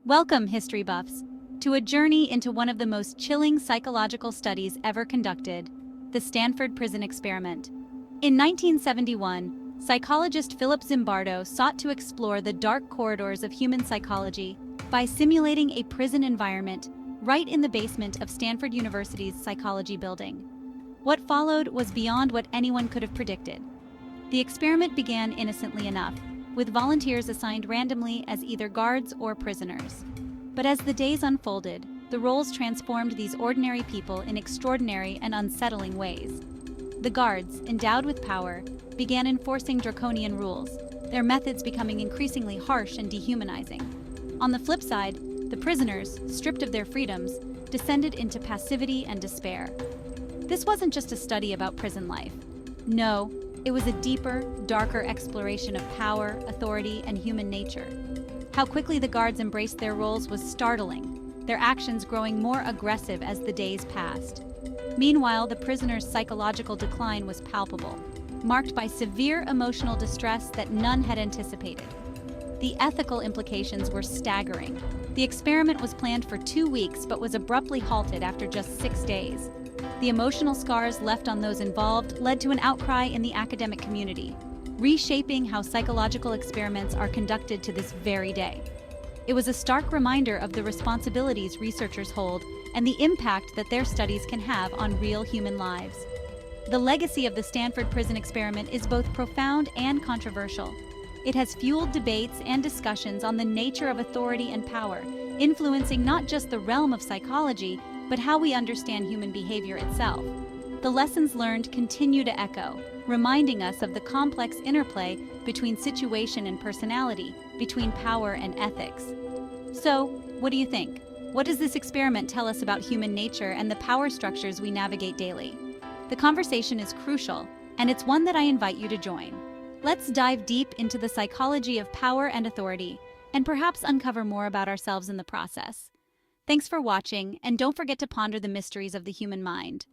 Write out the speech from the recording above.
Welcome, history buffs, to a journey into one of the most chilling psychological studies ever conducted, the Stanford Prison Experiment. In 1971, psychologist Philip Zimbardo sought to explore the dark corridors of human psychology by simulating a prison environment right in the basement of Stanford University's psychology building. What followed was beyond what anyone could have predicted. The experiment began innocently enough, with volunteers assigned randomly as either guards or prisoners. But as the days unfolded, the roles transformed these ordinary people in extraordinary and unsettling ways. The guards, endowed with power, began enforcing draconian rules, their methods becoming increasingly harsh and dehumanizing. On the flip side, the prisoners, stripped of their freedoms, descended into passivity and despair. This wasn't just a study about prison life. No, it was a deeper, darker exploration of power, authority, and human nature. How quickly the guards embraced their roles was startling, their actions growing more aggressive as the days passed. Meanwhile, the prisoners' psychological decline was palpable, marked by severe emotional distress that none had anticipated. The ethical implications were staggering. The experiment was planned for 2 weeks but was abruptly halted after just 6 days. The emotional scars left on those involved led to an outcry in the academic community, reshaping how psychological experiments are conducted to this very day. It was a stark reminder of the responsibilities researchers hold and the impact that their studies can have on real human lives. The legacy of the Stanford Prison Experiment is both profound and controversial. It has fueled debates and discussions on the nature of authority and power, influencing not just the realm of psychology, but how we understand human behavior itself. The lessons learned continue to echo, reminding us of the complex interplay between situation and personality, between power and ethics. So, what do you think? What does this experiment tell us about human nature and the power structures we navigate daily? The conversation is crucial, and it's one that I invite you to join. Let's dive deep into the psychology of power and authority, and perhaps uncover more about ourselves in the process. Thanks for watching, and don't forget to ponder the mysteries of the human mind.